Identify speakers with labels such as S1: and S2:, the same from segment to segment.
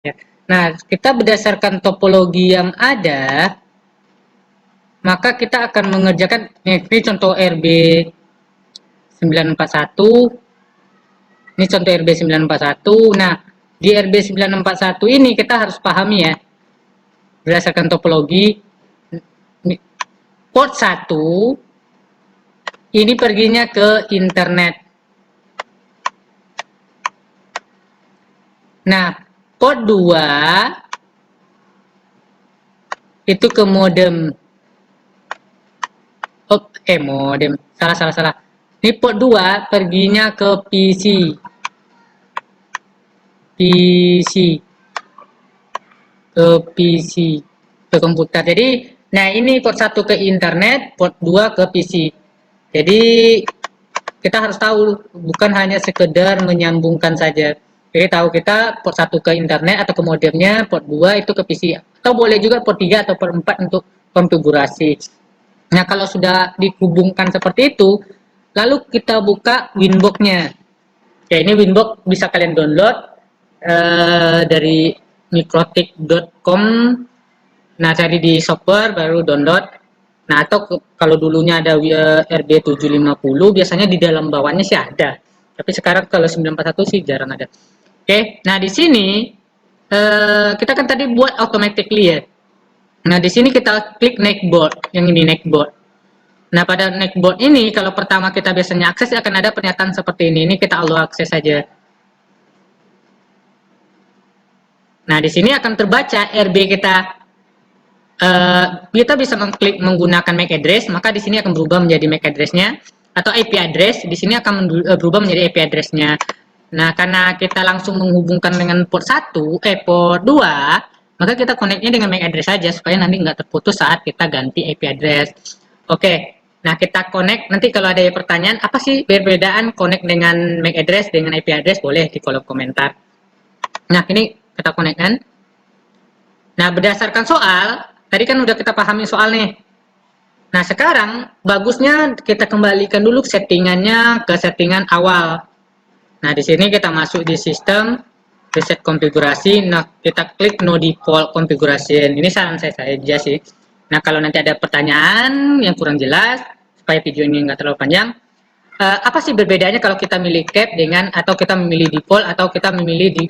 S1: Ya. Nah, kita berdasarkan topologi yang ada, maka kita akan mengerjakan ini contoh RB 941, ini contoh RB 941. Nah, di RB 941 ini kita harus pahami ya, berdasarkan topologi port 1 ini perginya ke internet. Nah, port 2 itu ke modem. Oh, modem. Salah. Ini port 2 perginya ke PC. PC. Ke PC. Ke komputer. Jadi, nah ini port 1 ke internet, port 2 ke PC. Jadi, kita harus tahu, bukan hanya sekedar menyambungkan saja. Jadi tahu kita port 1 ke internet atau ke modemnya, port 2 itu ke PC. Atau boleh juga port 3 atau port 4 untuk konfigurasi. Nah, kalau sudah dihubungkan seperti itu, lalu kita buka Winbox-nya. Ya, ini Winbox bisa kalian download dari mikrotik.com. Nah, cari di software baru download. Nah, atau kalau dulunya ada RB 750, biasanya di dalam bawahnya sih ada. Tapi sekarang kalau 941 sih jarang ada. Oke, nah di sini kita kan tadi buat automatically ya. Nah, di sini kita klik neckboard, yang ini neckboard. Nah, pada neckboard ini kalau pertama kita biasanya akses akan ada pernyataan seperti ini. Ini kita allow akses saja. Nah, di sini akan terbaca RB kita. Kita bisa mengklik menggunakan MAC address, maka di sini akan berubah menjadi MAC address-nya, atau IP address, di sini akan berubah menjadi IP address-nya. Nah, karena kita langsung menghubungkan dengan port 1, port 2, maka kita connect-nya dengan MAC address saja, supaya nanti nggak terputus saat kita ganti IP address. Oke, nah kita connect, nanti kalau ada pertanyaan, apa sih perbedaan connect dengan MAC address dengan IP address, boleh di kolom komentar. Nah, ini kita connect kan. Nah, berdasarkan soal, tadi kan udah kita pahami soal nih. Nah, sekarang bagusnya kita kembalikan dulu settingannya ke settingan awal. Nah, di sini kita masuk di sistem, reset konfigurasi. Nah, kita klik no default configuration. Ini saran saya saja sih. Nah, kalau nanti ada pertanyaan yang kurang jelas, supaya video ini nggak terlalu panjang, apa sih bedanya kalau kita milih cap dengan atau kita memilih default atau kita memilih di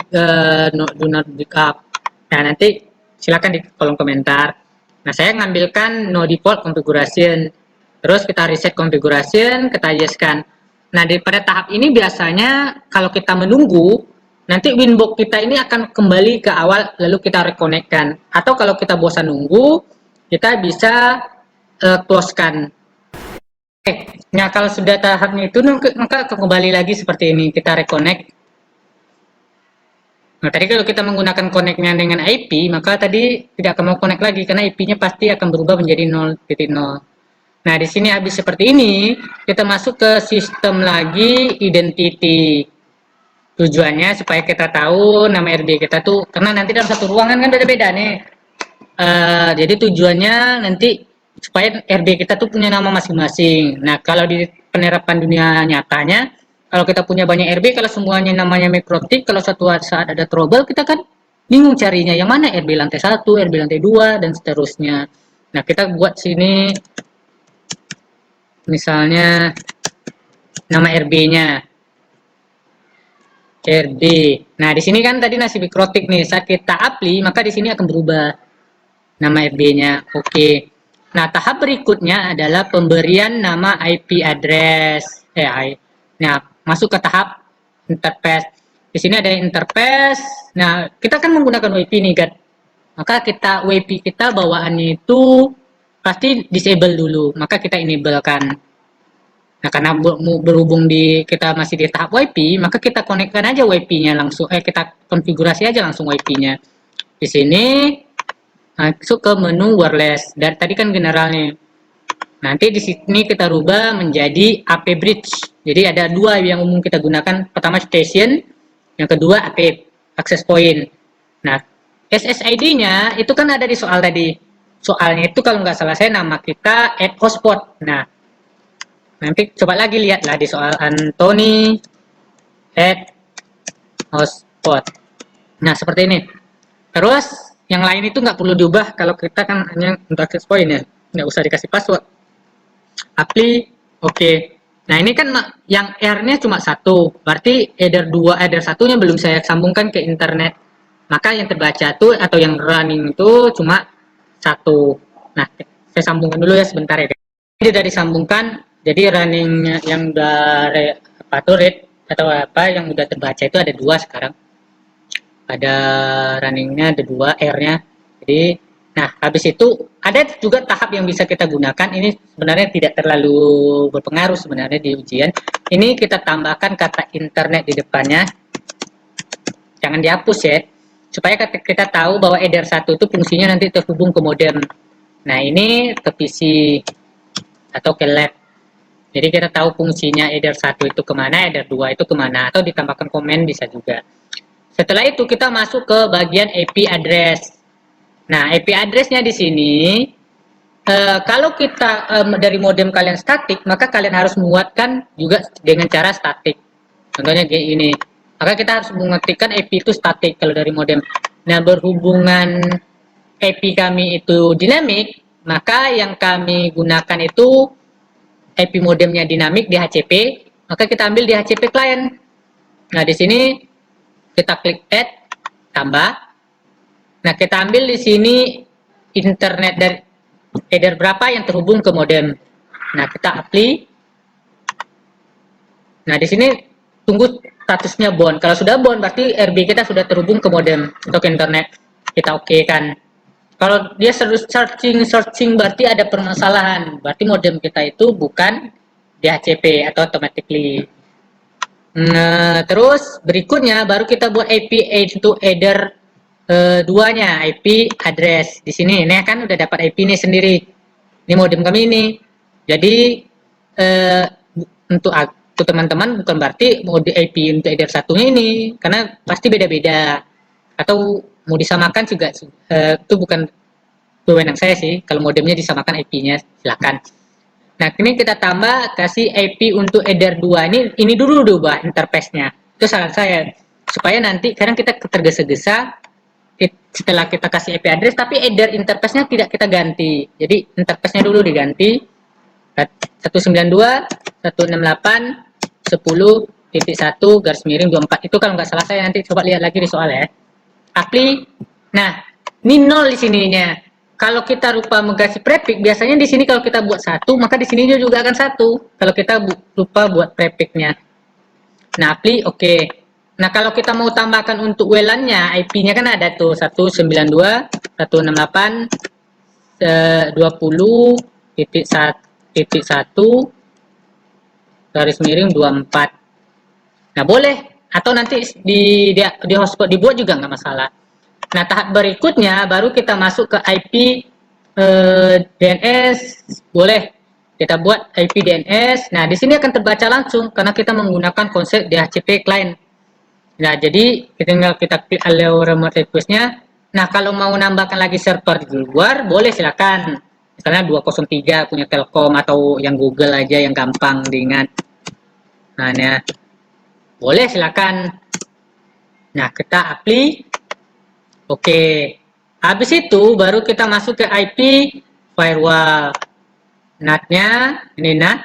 S1: do not backup. Nah, nanti silakan di kolom komentar. Nah, saya ngambilkan no default configuration. Terus kita reset configuration, kita yeskan. Nah, pada tahap ini biasanya kalau kita menunggu, nanti Winbox kita ini akan kembali ke awal lalu kita reconnect-kan. Atau kalau kita bosan nunggu, kita bisa close-kan. Nah, kalau sudah tahapnya itu, maka kembali lagi seperti ini, kita reconnect. Nah, tadi kalau kita menggunakan connect-nya dengan IP, maka tadi tidak akan mau connect lagi, karena IP-nya pasti akan berubah menjadi 0.0. Nah, di sini habis seperti ini, kita masuk ke sistem lagi identity. Tujuannya supaya kita tahu nama RB kita tuh, karena nanti dalam satu ruangan kan beda-beda nih. Jadi tujuannya nanti supaya RB kita tuh punya nama masing-masing. Nah, kalau di penerapan dunia nyatanya, kalau kita punya banyak RB, kalau semuanya namanya mikrotik, kalau suatu saat ada trouble, kita kan bingung carinya yang mana RB lantai 1, RB lantai 2, dan seterusnya. Nah, kita buat sini misalnya nama RB-nya. RB. Nah, di sini kan tadi nasi mikrotik nih. Saat kita apply, maka di sini akan berubah nama RB-nya. Oke. Nah, tahap berikutnya adalah pemberian nama IP address. Nah, masuk ke tahap interface. Di sini ada interface. Nah, kita kan menggunakan WiFi nih, kan. Maka kita WiFi kita bawaannya itu pasti disable dulu. Maka kita enable-kan. Nah, karena berhubung kita masih di tahap WiFi, maka kita konekkan aja WiFi-nya langsung. Kita konfigurasi aja langsung WiFi-nya. Di sini masuk ke menu wireless. Dan tadi kan generalnya. Nanti di sini kita rubah menjadi AP bridge. Jadi ada dua yang umum kita gunakan. Pertama station, yang kedua AP access point. Nah, SSID-nya itu kan ada di soal tadi. Soalnya itu kalau nggak salah saya nama kita add hotspot. Nah, nanti coba lagi lihatlah di soal Anthony add hotspot. Nah, seperti ini. Terus yang lain itu nggak perlu diubah kalau kita kan hanya untuk access point ya, nggak usah dikasih password. Apply, oke. Nah ini kan yang R-nya cuma satu, berarti header 2, header satunya belum saya sambungkan ke internet. Maka yang terbaca tuh atau yang running itu cuma satu. Nah, saya sambungkan dulu ya sebentar ya. Ini sudah disambungkan, jadi runningnya yang dari apa tuh read atau apa yang udah terbaca itu ada dua sekarang. Ada runningnya ada dua R-nya. Jadi, nah habis itu ada juga tahap yang bisa kita gunakan. Ini sebenarnya tidak terlalu berpengaruh sebenarnya di ujian. Ini kita tambahkan kata internet di depannya. Jangan dihapus ya, supaya kita tahu bahwa header 1 itu fungsinya nanti terhubung ke modem. Nah ini ke PC atau ke lab. Jadi kita tahu fungsinya header 1 itu kemana, header 2 itu kemana, atau ditambahkan komen bisa juga. Setelah itu kita masuk ke bagian IP address. Nah IP addressnya di sini, kalau kita dari modem kalian statik, maka kalian harus menguatkan juga dengan cara statik. Contohnya kayak ini. Maka kita harus mengetikkan IP itu statik kalau dari modem. Nah, berhubungan IP kami itu dinamik, maka yang kami gunakan itu IP modemnya dinamik di HCP, maka kita ambil di HCP client. Nah, di sini kita klik add, tambah. Nah, kita ambil di sini internet dari header berapa yang terhubung ke modem. Nah, kita apply. Nah, di sini tunggu statusnya bond. Kalau sudah bond, berarti RB kita sudah terhubung ke modem untuk internet. Kita oke kan. Kalau dia searching berarti ada permasalahan. Berarti modem kita itu bukan DHCP atau automatically. Nah, terus berikutnya baru kita buat IP itu header duanya, IP address. Di sini ini kan udah dapat IP ini sendiri. Ini modem kami ini. Jadi eh, untuk teman-teman bukan berarti mau di IP untuk header satunya ini, karena pasti beda-beda. Atau mau disamakan juga itu bukan wewenang saya sih. Kalau modemnya disamakan IP-nya silakan. Nah, ini kita tambah kasih IP untuk header 2 ini dulu diubah interface-nya. Itu saran saya. Supaya nanti kadang kita tergesa-gesa setelah kita kasih IP address tapi header interface-nya tidak kita ganti. Jadi interface-nya dulu diganti 192.168.10.1 garis miring 24 itu kalau nggak salah saya nanti coba lihat lagi di soal ya. Apply. Nah, ini nol di sininya. Kalau kita lupa mengganti prefix, biasanya di sini kalau kita buat satu, maka di sini juga akan satu. Kalau kita lupa buat prefixnya. Nah, apply oke. Okay. Nah, kalau kita mau tambahkan untuk WLAN-nya, IP-nya kan ada tuh 192.168.20.1 garis miring 24. Nah, boleh. Atau nanti di hotspot dibuat juga nggak masalah. Nah, tahap berikutnya baru kita masuk ke IP DNS. Boleh. Kita buat IP DNS. Nah, di sini akan terbaca langsung karena kita menggunakan konsep DHCP client. Nah, jadi tinggal kita klik allow remote request-nya. Nah, kalau mau nambahkan lagi server di luar, boleh silakan. Misalnya 203 punya Telkom atau yang Google aja yang gampang diingat. Nah, ya. Boleh silakan. Nah, kita apply. Oke. Habis itu baru kita masuk ke IP firewall. NAT-nya ini NAT.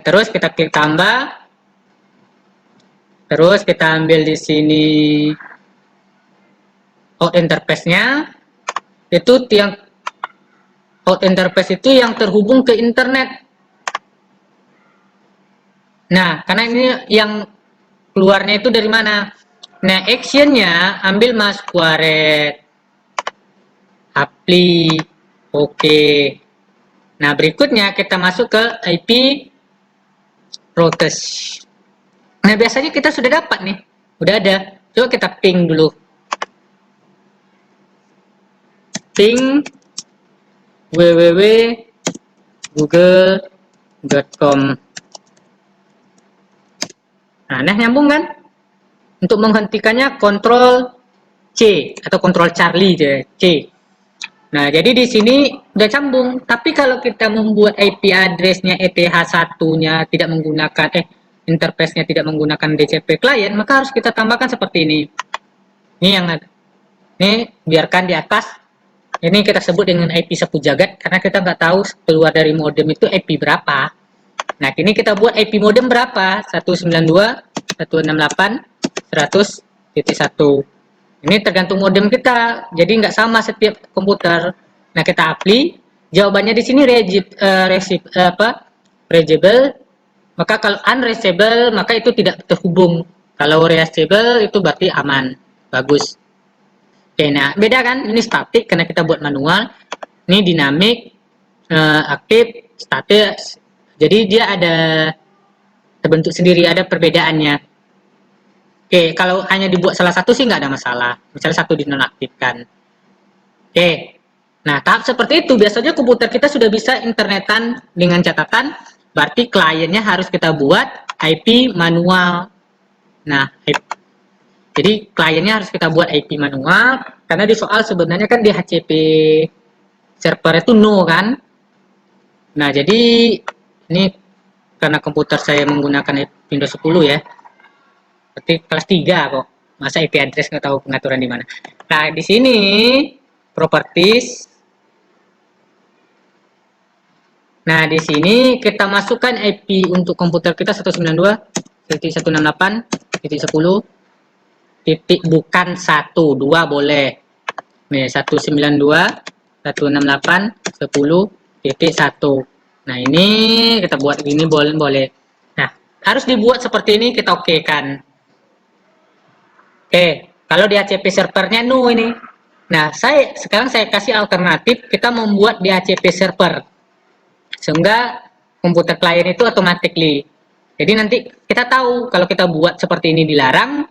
S1: Terus kita klik tambah. Terus kita ambil di sini out interface-nya. Itu yang out interface itu yang terhubung ke internet. Nah, karena ini yang keluarnya itu dari mana? Nah, action-nya ambil masquerade. Apply. Oke. Nah, berikutnya kita masuk ke IP routes. Nah, biasanya kita sudah dapat nih. Udah ada. Coba kita ping dulu. Ping www.google.com. Nah, nyambung kan? Untuk menghentikannya Ctrl C atau Ctrl Charlie C. Nah, jadi di sini udah sambung. Tapi kalau kita membuat IP address-nya ETH1-nya tidak menggunakan interface-nya tidak menggunakan DHCP client, maka harus kita tambahkan seperti ini. Ini yang ini biarkan di atas. Ini kita sebut dengan IP sapu jagat karena kita nggak tahu keluar dari modem itu IP berapa. Nah, ini kita buat IP modem berapa? 192.168.100.1. Ini tergantung modem kita, jadi nggak sama setiap komputer. Nah, kita apply, jawabannya di sini reachable, maka kalau unreachable, maka itu tidak terhubung. Kalau reachable itu berarti aman, bagus. Oke, nah beda kan? Ini statik karena kita buat manual. Ini dinamik, aktif, statis. Jadi dia ada terbentuk sendiri, ada perbedaannya. Oke, kalau hanya dibuat salah satu sih nggak ada masalah. Misalnya satu dinonaktifkan. Oke, nah tahap seperti itu biasanya komputer kita sudah bisa internetan dengan catatan, berarti kliennya harus kita buat IP manual. Nah, jadi kliennya harus kita buat IP manual, karena di soal sebenarnya kan di HCP server itu no kan. Nah, jadi ini karena komputer saya menggunakan Windows 10 ya. Berarti kelas 3 kok. Masa IP address nggak tahu pengaturan di mana. Nah, di sini properties. Nah, di sini kita masukkan IP untuk komputer kita 192.168.10 titik bukan 1, 2 boleh. Nih, 192.168.10.1. Nah, ini kita buat ini boleh. Nah, harus dibuat seperti ini, kita oke kan. Oke, kalau di HCP servernya no ini. Nah, sekarang saya kasih alternatif, kita membuat di HCP server. Sehingga komputer klien itu automatically. Jadi nanti kita tahu kalau kita buat seperti ini dilarang,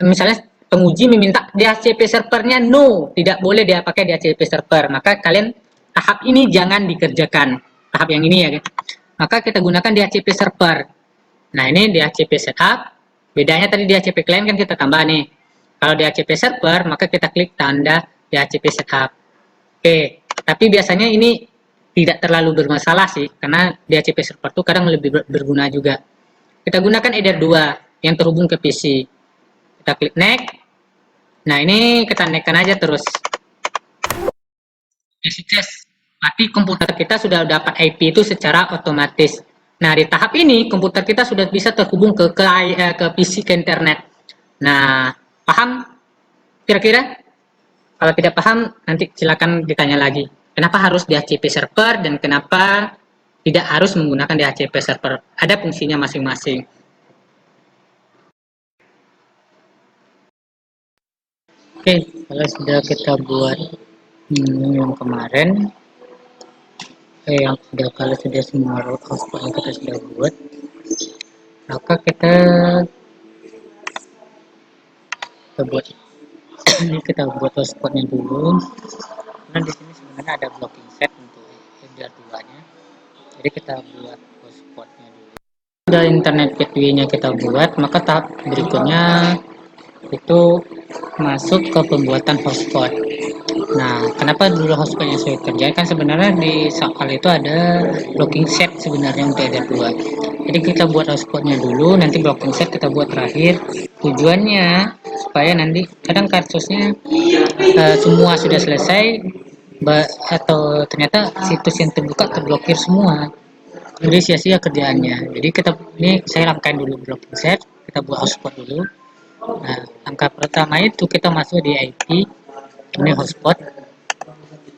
S1: misalnya penguji meminta di HCP servernya no, tidak boleh dia pakai di HCP server, maka kalian tahap ini jangan dikerjakan, tahap yang ini ya, maka kita gunakan di HCP server. Nah, ini di HCP setup, bedanya tadi di HCP client kan kita tambah nih, kalau di HCP server maka kita klik tanda di HCP setup. Oke, tapi biasanya ini tidak terlalu bermasalah sih, karena di HCP server itu kadang lebih berguna juga. Kita gunakan Eder 2 yang terhubung ke PC. Kita klik next. Nah, ini kita naikkan aja terus. Sukses. Berarti komputer kita sudah dapat IP itu secara otomatis. Nah, di tahap ini komputer kita sudah bisa terhubung ke PC, ke internet. Nah, paham kira-kira? Kalau tidak paham, nanti silakan ditanya lagi. Kenapa harus di HCP server dan kenapa tidak harus menggunakan di HCP server? Ada fungsinya masing-masing. Oke, kalau sudah kita buat yang kemarin, kalau sudah semua hotspot yang kita sudah buat, maka kita buat hotspotnya dulu. Karena di sini sebenarnya ada blocking set untuk header 2-nya. Jadi kita buat hotspotnya dulu. Sudah internet gateway-nya kita buat, maka tahap berikutnya itu masuk ke pembuatan hotspot. Nah, kenapa dulu hotspot yang saya kerjakan? Kan sebenarnya di soal itu ada blocking set sebenarnya untuk header 2. Jadi kita buat hotspotnya dulu, nanti blocking set kita buat terakhir. Tujuannya supaya nanti kadang kasusnya semua sudah selesai atau ternyata situs yang terbuka terblokir semua. Jadi sia-sia kerjaannya. Jadi ini saya rangkai dulu blocking set, kita buat hotspot dulu. Nah, langkah pertama itu kita masuk di IP, ini hotspot.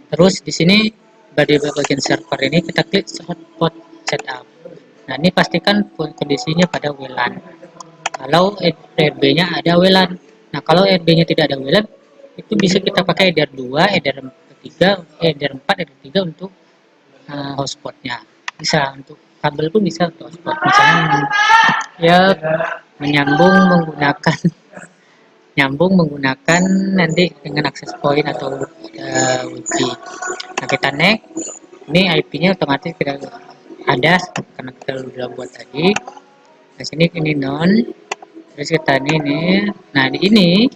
S1: Terus di sini di bagian server ini kita klik hotspot setup. Nah, ini pastikan kondisinya pada WLAN. Kalau RB-nya ada WLAN. Nah, kalau RB-nya tidak ada WLAN, itu bisa kita pakai Eder 2, Eder 3, Eder 4, Eder 3 untuk hotspotnya. Bisa untuk kabel pun bisa untuk hotspot. Misalnya ya nyambung menggunakan nanti dengan akses point atau wifi. Nah, kita next. Ini IP-nya otomatis kita ada karena kita sudah buat tadi. Nah, sini ini non. Terus kita ini. Nah, di ini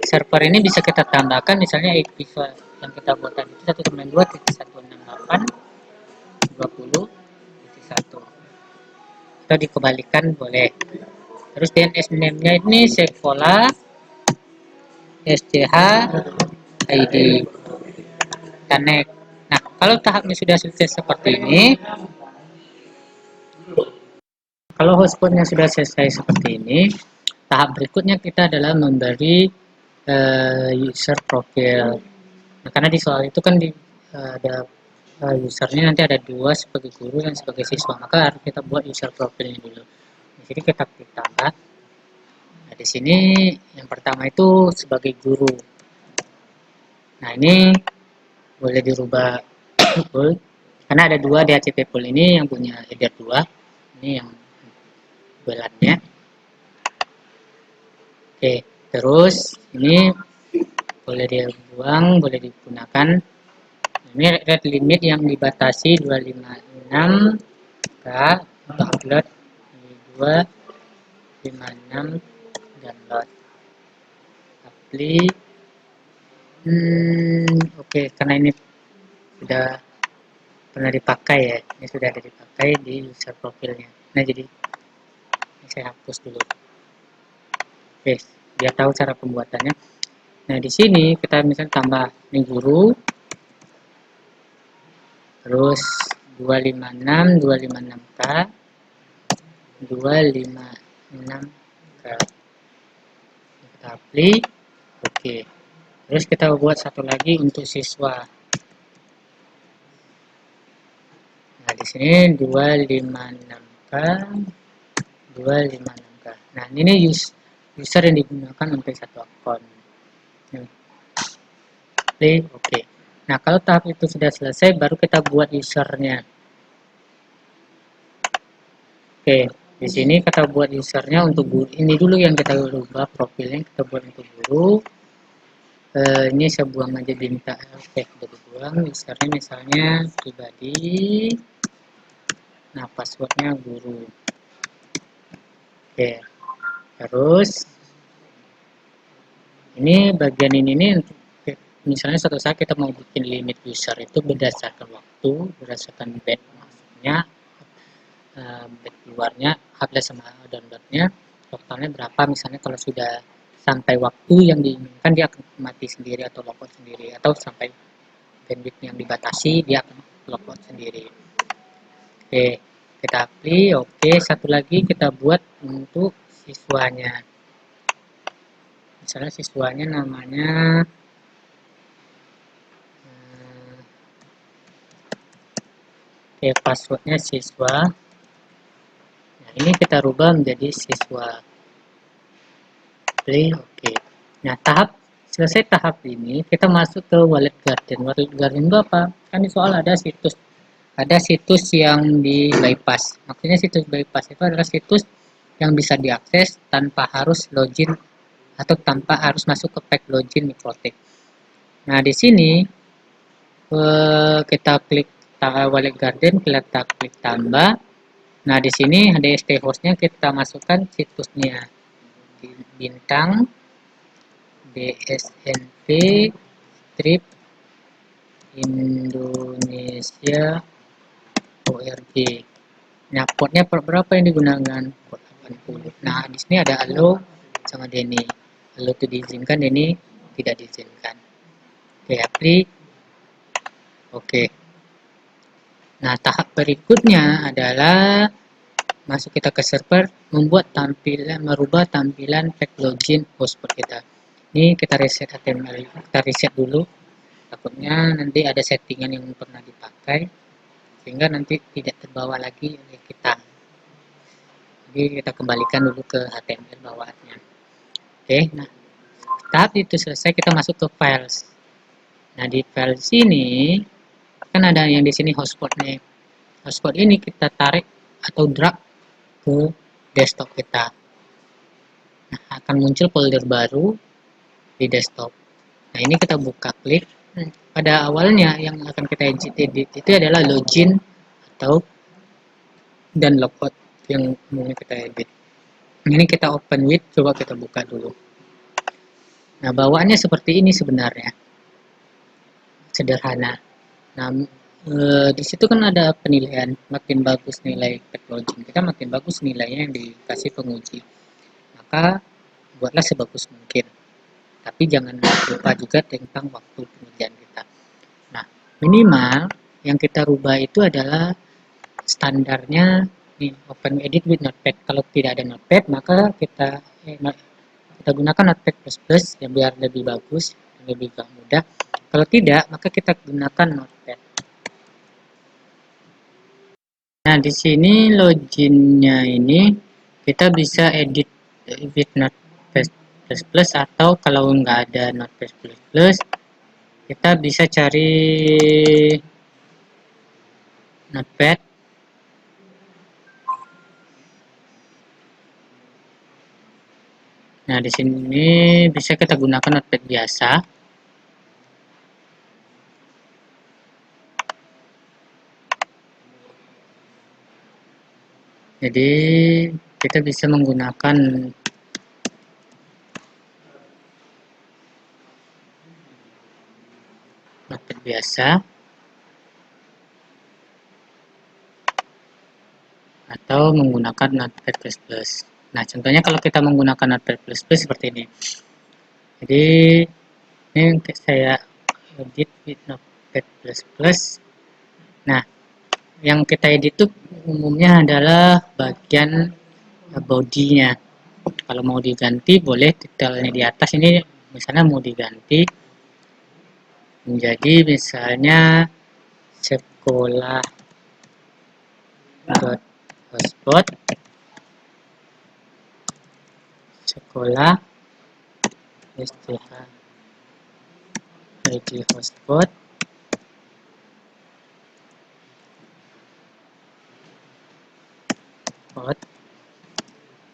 S1: server ini bisa kita tambahkan misalnya IP yang kita buat tadi itu 192.168.20.1 atau dikembalikan boleh. Terus DNS name-nya ini sekolah SCH ID connect. Nah, kalau tahapnya sudah selesai seperti ini, kalau hotspotnya sudah selesai seperti ini, tahap berikutnya kita adalah memberi user profile. Nah, karena di soal itu kan ada usernya nanti ada dua, sebagai guru dan sebagai siswa, maka harus kita buat user profilnya dulu. Jadi kita klik tambah. Nah, di sini yang pertama itu sebagai guru. Nah, ini boleh dirubah full, karena ada dua di HTTP pool ini, yang punya header 2, ini yang bulannya. Oke, terus ini boleh dibuang, boleh digunakan. Ini rate limit yang dibatasi 256K untuk upload, 256 download. Apply. Oke, karena ini sudah pernah dipakai ya, ini sudah ada dipakai di user profilnya. Nah, jadi ini saya hapus dulu. Oke, biar tahu cara pembuatannya. Nah, di sini kita misalnya tambah ini guru, terus 256K, 256K. Kita apply. Oke. Terus kita buat satu lagi untuk siswa. Nah, di sini 256K, 256K. Nah, ini user yang digunakan untuk satu akun. Oke. Nah, kalau tahap itu sudah selesai, baru kita buat usernya. Oke, di sini kita buat usernya untuk guru. Ini dulu yang kita rubah profilnya, kita buat untuk guru. Ini saya buang aja bintang. Oke, sudah dibuang. Usernya misalnya pribadi. Nah, passwordnya guru. Oke, terus ini bagian ini nih, misalnya suatu saat kita mau bikin limit user itu berdasarkan waktu, berdasarkan bed masuknya, bed keluarnya, upload sama downloadnya, totalnya berapa. Misalnya kalau sudah sampai waktu yang diinginkan, dia akan mati sendiri atau logout sendiri, atau sampai bandwidth yang dibatasi, dia akan logout sendiri. Oke, kita apply. Oke, satu lagi kita buat untuk siswanya. Misalnya siswanya namanya passwordnya siswa. Nah, ini kita rubah menjadi siswa. Play. Oke. Nah, selesai tahap ini, kita masuk ke Wallet Garden. Wallet Garden itu apa? Kan di soal ada situs yang di bypass. Maksudnya situs bypass itu adalah situs yang bisa diakses tanpa harus login atau tanpa harus masuk ke pack login Mikrotik. Nah, di sini kita klik Wallet Garden, kita klik tambah. Nah, di sini ada ST hostnya, kita masukkan situsnya bintang DSNP strip Indonesia ORG. Nah, portnya berapa yang digunakan? Port 80. Nah, di sini ada Halo sama Denny. Halo itu diizinkan, Denny tidak diizinkan. Oke, apply. Oke. Nah, tahap berikutnya adalah masuk kita ke server, merubah tampilan pack login hotspot kita. Ini kita reset HTML, kita reset dulu. Takutnya nanti ada settingan yang pernah dipakai, sehingga nanti tidak terbawa lagi oleh kita. Jadi kita kembalikan dulu ke HTML bawaannya. Oke, nah tahap itu selesai, kita masuk ke files. Nah, di files ini kan ada yang di sini hotspotnya. Hotspot ini kita tarik atau drag ke desktop kita. Nah, akan muncul folder baru di desktop. Nah, ini kita buka, klik. Pada awalnya yang akan kita edit itu adalah login atau dan logout yang mau kita edit. Ini kita open with, coba kita buka dulu. Nah, bawaannya seperti ini sebenarnya, sederhana. Nah, di situ kan ada penilaian, makin bagus nilai pack login kita, makin bagus nilainya yang dikasih penguji. Maka buatlah sebagus mungkin. Tapi jangan lupa juga tentang waktu pengerjaan kita. Nah, minimal yang kita rubah itu adalah standarnya nih, Open Edit with Notepad. Kalau tidak ada Notepad, maka kita gunakan Notepad++ yang biar lebih bagus, lebih mudah. Kalau tidak, maka kita gunakan Notepad. Nah, di sini loginnya ini kita bisa edit with Notepad++ atau kalau nggak ada Notepad++, kita bisa cari Notepad. Nah, di sini bisa kita gunakan Notepad biasa. Jadi, kita bisa menggunakan Notepad biasa atau menggunakan Notepad++. Nah, contohnya kalau kita menggunakan Notepad++ seperti ini. Jadi, ini saya edit with Notepad++. Nah, yang kita edit itu umumnya adalah bagian bodinya. Kalau mau diganti boleh detailnya di atas ini misalnya mau diganti menjadi misalnya sekolah.hotspot sekolah id hotspot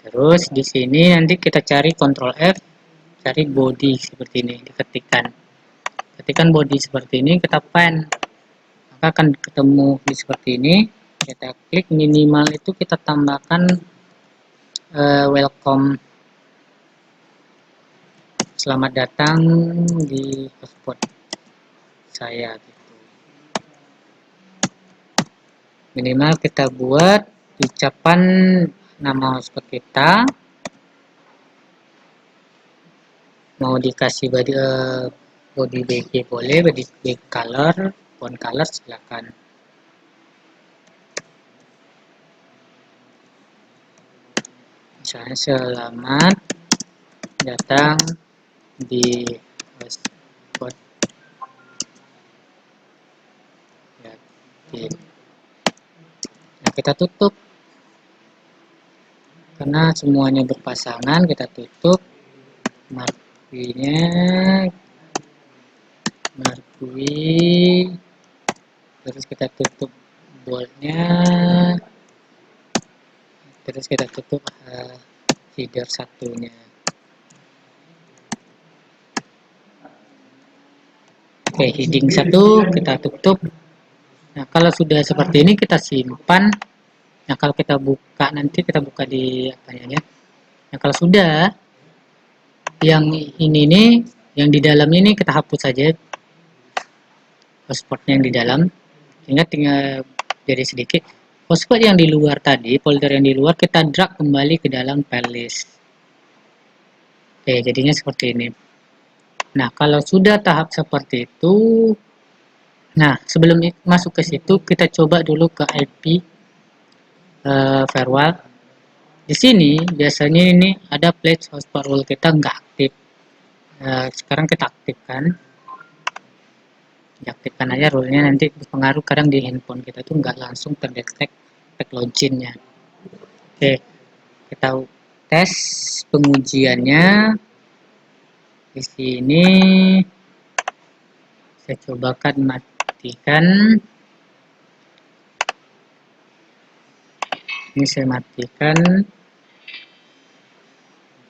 S1: terus di sini nanti kita cari Ctrl F, cari body seperti ini, ketikkan body seperti ini, kita pen, maka akan ketemu di seperti ini. Kita klik, minimal itu kita tambahkan welcome, selamat datang di hotspot saya gitu. Minimal kita buat ucapan nama hotspot kita, mau dikasih body BG boleh, body color, font color silakan. Misalnya selamat datang di hotspot ya, nah, kita tutup karena semuanya berpasangan, kita tutup marquee, terus kita tutup boldnya, terus kita tutup header satunya. Oke, heading 1 kita tutup. Nah, kalau sudah seperti ini kita simpan. Nah, kalau kita buka nanti kita buka di apa ya? Nah, kalau sudah yang ini nih, yang di dalam ini kita hapus saja hotspotnya yang di dalam, sehingga tinggal jadi sedikit. Hotspot yang di luar tadi, folder yang di luar kita drag kembali ke dalam file list. Oke, jadinya seperti ini. Nah, kalau sudah tahap seperti itu, nah sebelum masuk ke situ kita coba dulu ke IP firewall. Di sini biasanya ini ada pledge hotspot rule kita nggak aktif. Sekarang kita aktifkan. Diaktifkan aja rule-nya, nanti berpengaruh kadang di handphone kita tuh nggak langsung terdetek login-nya. Oke, kita tes pengujiannya. Di sini saya cobakan matikan. Ini saya matikan.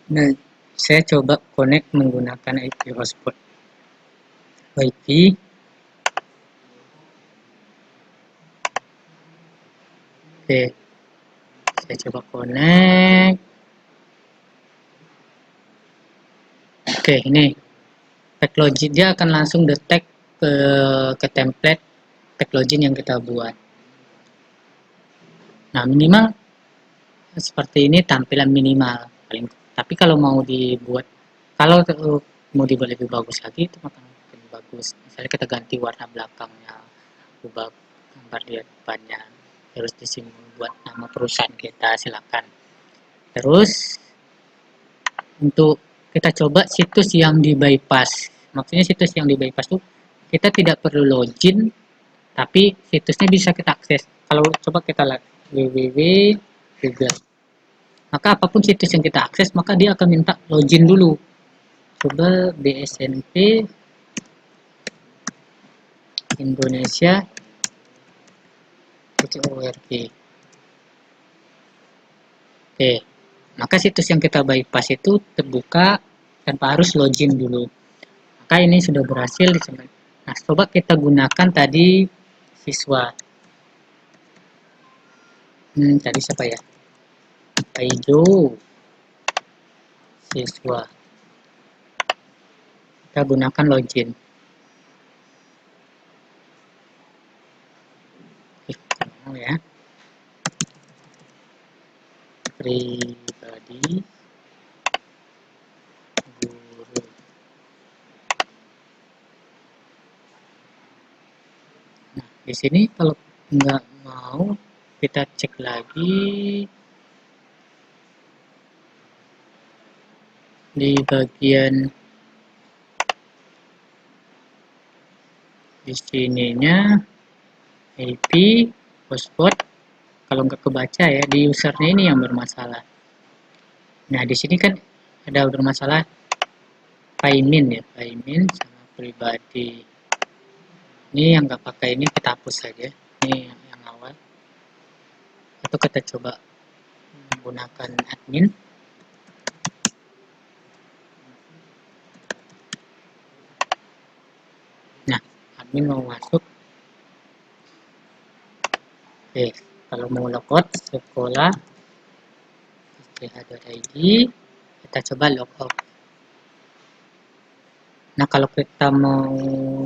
S1: Nah, saya coba connect menggunakan IP hotspot WiFi. Oke, saya coba connect. Oke, ini tag login dia akan langsung detect ke template tag login yang kita buat. Nah, minimal seperti ini tampilan minimal paling. Tapi kalau mau dibuat, kalau mau dibuat lebih bagus lagi itu makin bagus. Misalnya kita ganti warna belakangnya, ubah gambar di depannya, terus di sini buat nama perusahaan kita, silakan. Terus untuk kita coba situs yang di bypass. Maksudnya situs yang di bypass tuh kita tidak perlu login, tapi situsnya bisa kita akses. Kalau coba kita lihat www.google, maka apapun situs yang kita akses, maka dia akan minta login dulu. Coba BSNP Indonesia .org. Oke, maka situs yang kita bypass itu terbuka tanpa harus login dulu. Maka ini sudah berhasil disebut. Nah, coba kita gunakan tadi siswa. Tadi siapa ya? Aido siswa. Kita gunakan login. Mau ya. Pribadi guru. Nah, di sini kalau nggak mau kita cek lagi di bagian di sininya IP password. Kalau nggak kebaca ya, di usernya ini yang bermasalah. Nah, di sini kan ada bermasalah Paimin ya, Paimin sama pribadi. Ini yang nggak pakai ini kita hapus saja. Ini yang awal. Atau kita coba menggunakan admin. Nah, admin mau masuk. Oke, kalau mau logout sekolah st.id, kita coba logout. Nah, kalau kita mau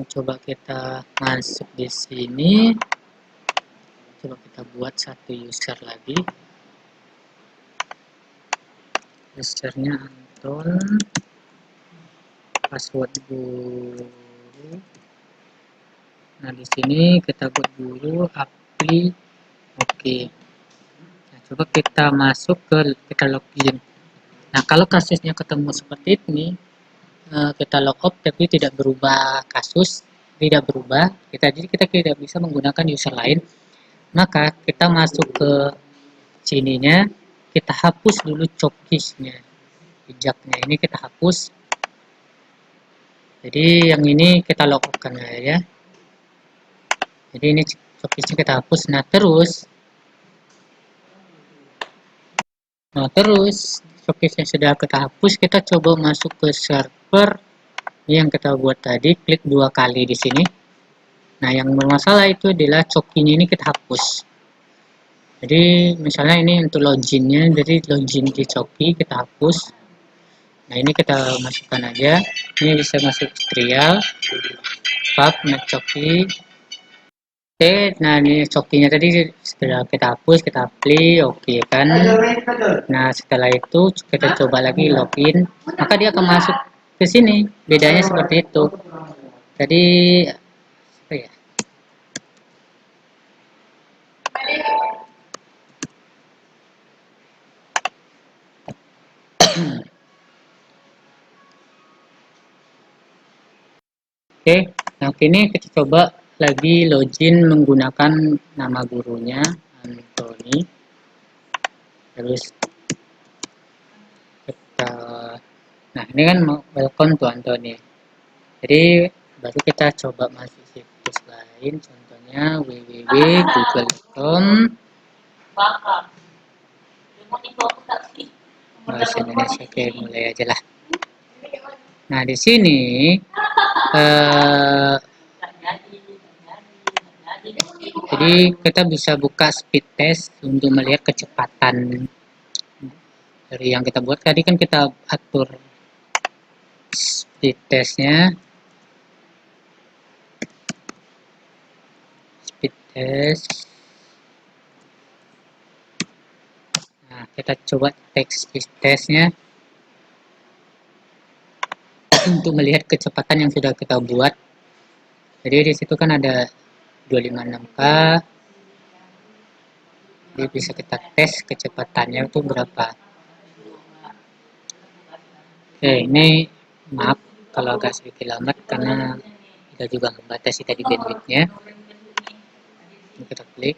S1: coba kita masuk di sini, coba kita buat satu user lagi. Usernya Anton, password guru. Nah, di sini kita buat guru apply. Oke. Nah, coba kita masuk kita login. Nah, kalau kasusnya ketemu seperti ini, kita logout tapi tidak berubah kasus, tidak berubah, jadi kita tidak bisa menggunakan user lain, maka kita masuk ke sininya, kita hapus dulu cookies-nya, jejaknya ini kita hapus. Jadi yang ini kita logoutkan ya. Jadi ini cookiesnya kita hapus. Nah terus cookies yang sudah kita hapus, kita coba masuk ke server yang kita buat tadi, klik 2 kali di sini. Nah, yang bermasalah itu adalah cokinya ini kita hapus. Jadi, misalnya ini untuk loginnya, jadi login di coki kita hapus. Nah, ini kita masukkan aja. Ini bisa masuk trial, pub, coki. Oke, nah ini cokinya tadi setelah kita hapus, kita apply, oke kan. Nah, setelah itu kita coba lagi login, maka dia akan masuk ke sini. Bedanya seperti itu. Jadi, apa ya? Oke, nah ini kita coba lagi login menggunakan nama gurunya Anthony. Terus kita, nah ini kan welcome to Anthony. Jadi baru kita coba masuk situs lain, contohnya www.google.com. Bahasa Indonesia, oke mulai aja lah. Nah di sini jadi kita bisa buka speed test untuk melihat kecepatan dari yang kita buat. Tadi kan kita atur speed testnya, speed test. Nah kita coba teks speed testnya. untuk melihat kecepatan yang sudah kita buat. Jadi di situ kan ada 256K, jadi bisa kita tes kecepatannya itu berapa. Oke, ini maaf kalau agak sedikit lambat karena kita juga membatasi tadi bandwidthnya. Kita klik.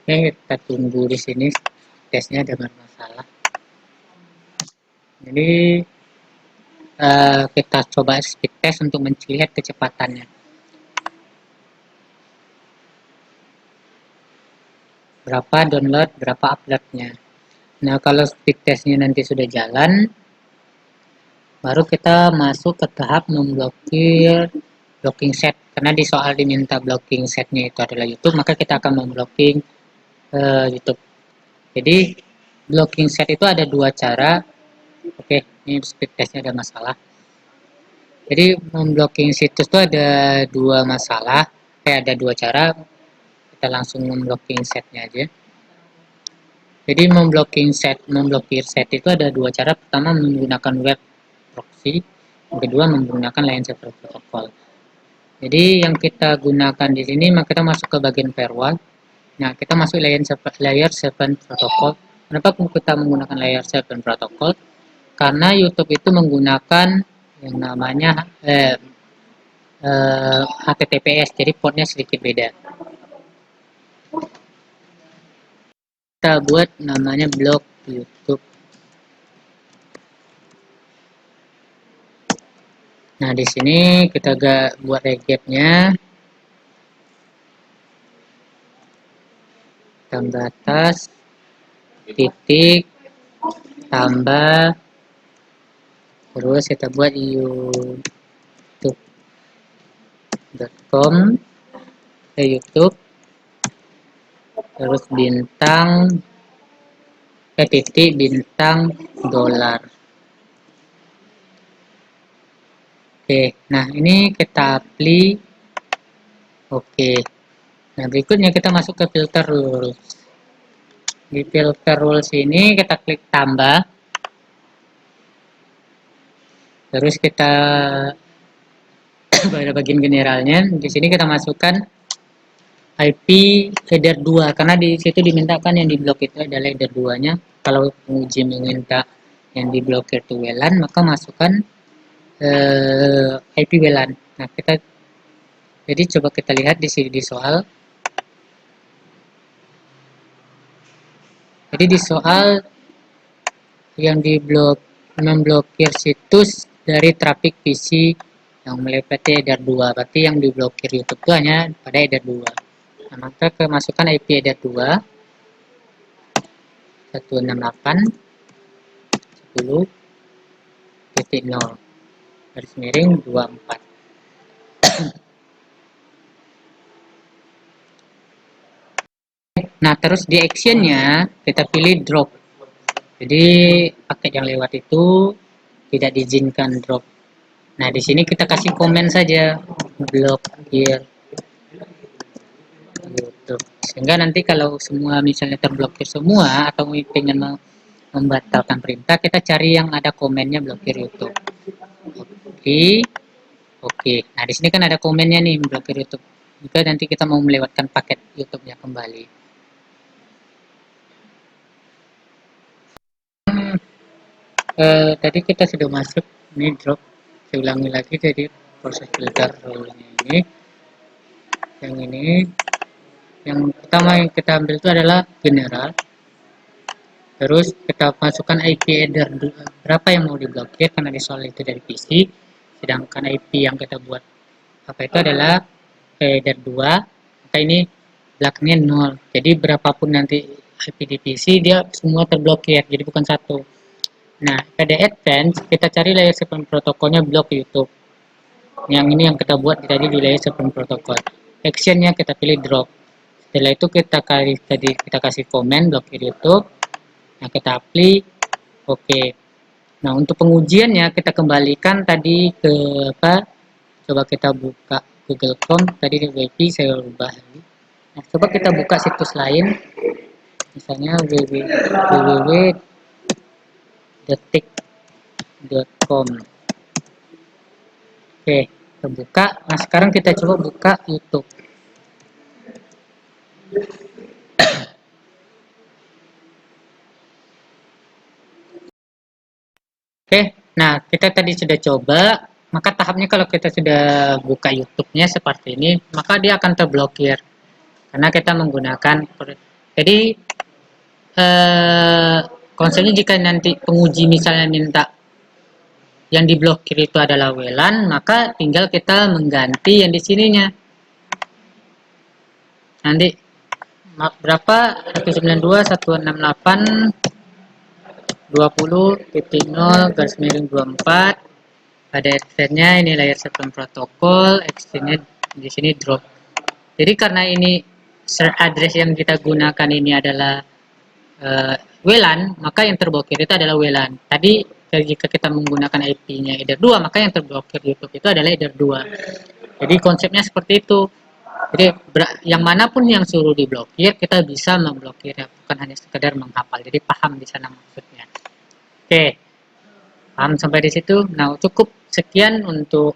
S1: Oke, kita tunggu di sini tesnya ada masalah. Jadi kita coba speed test untuk melihat kecepatannya. Berapa download, berapa uploadnya. Nah, kalau speed testnya nanti sudah jalan, baru kita masuk ke tahap memblokir blocking set. Karena di soal diminta blocking setnya itu adalah YouTube, maka kita akan memblocking YouTube. Jadi blocking set itu ada dua cara. Oke, ini speed testnya ada masalah. Jadi memblocking situs itu ada dua masalah, ada dua cara. Kita langsung memblocking setnya aja. Jadi memblokir set itu ada dua cara. Pertama menggunakan web proxy, yang kedua menggunakan layan server protokol. Jadi yang kita gunakan di sini, maka kita masuk ke bagian firewall. Nah, kita masuk layer 7 protokol. Kenapa kita menggunakan layer 7 protokol? Karena YouTube itu menggunakan yang namanya HTTPS, jadi portnya sedikit beda. Kita buat namanya blog YouTube. Nah, di sini kita buat regapnya. Tambah atas, titik, tambah, terus kita buat youtube.com, YouTube, terus bintang, titik, bintang, $. Oke, nah ini kita apply. Oke, nah berikutnya kita masuk ke filter rules. Di filter rules ini kita klik tambah, terus kita pada bagian generalnya di sini kita masukkan IP header 2 karena di situ dimintakan yang diblok itu adalah header 2-nya. Kalau penguji meminta yang diblokir itu WLAN, maka masukkan IP WLAN. Nah, jadi coba kita lihat di sini di soal. Jadi di soal yang memblokir situs dari traffic PC yang melewati header 2. Berarti yang diblokir YouTube itu hanya pada header 2. Nah, maka masukkan IP header 2 168.10.0 garis miring 24. Nah, terus di actionnya kita pilih drop. Jadi paket yang lewat itu tidak diizinkan drop. Nah, di sini kita kasih komen saja blokir YouTube. Sehingga nanti kalau semua misalnya terblokir semua atau pengen membatalkan perintah, kita cari yang ada komennya blokir YouTube. Oke. Oke. Nah, di sini kan ada komennya nih blokir YouTube. Jika nanti kita mau melewatkan paket YouTube-nya kembali. Tadi kita sudah masuk ini drop. Saya ulangi lagi, jadi proses filter ini. Yang ini, yang pertama yang kita ambil itu adalah general. Terus kita masukkan IP header berapa yang mau diblokir karena di soal itu dari PC. Sedangkan IP yang kita buat apa itu adalah header 2. Maka ini belakangnya 0. Jadi berapapun nanti IP di PC dia semua terblokir. Jadi bukan satu. Nah, pada advance kita cari layer 7 protokolnya blok YouTube. Yang ini yang kita buat tadi di layer 7 protokol. Actionnya kita pilih drop. Setelah itu kita kasih komen blokir YouTube. Nah, kita apply. Oke. Nah, untuk pengujiannya kita kembalikan tadi ke apa? Coba kita buka Google Chrome, tadi di WP saya ubah. Nah, coba kita buka situs lain, misalnya www.detik.com. Oke, terbuka. Nah, sekarang kita coba buka YouTube. Oke, nah kita tadi sudah coba, maka tahapnya kalau kita sudah buka YouTube-nya seperti ini, maka dia akan terblokir karena kita menggunakan. Jadi konsepnya jika nanti penguji misalnya minta yang diblokir itu adalah WLAN, maka tinggal kita mengganti yang di sininya. Nanti berapa? 192.168.20.0 pada extendnya ini layer 1 protokol, extendnya di sini drop. Jadi karena ini address yang kita gunakan ini adalah WLAN, maka yang terblokir itu adalah WLAN. Tadi jika kita menggunakan IP-nya header 2, maka yang terblokir YouTube itu adalah header 2. Jadi konsepnya seperti itu. Jadi yang manapun yang suruh diblokir, kita bisa memblokir, ya, bukan hanya sekedar menghafal. Jadi paham di sana maksudnya. Oke, paham sampai di situ. Nah, cukup sekian untuk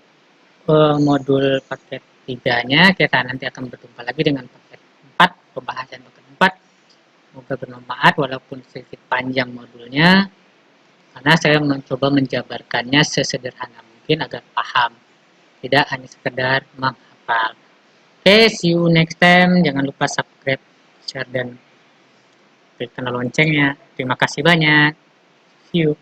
S1: modul paket 3-nya. Kita nanti akan berjumpa lagi dengan paket 4, pembahasan paket 4. Semoga bermanfaat walaupun sedikit panjang modulnya, karena saya mencoba menjabarkannya sesederhana mungkin agar paham, tidak hanya sekedar menghafal. Oke, see you next time. Jangan lupa subscribe, share, dan klik loncengnya. Terima kasih banyak. See you.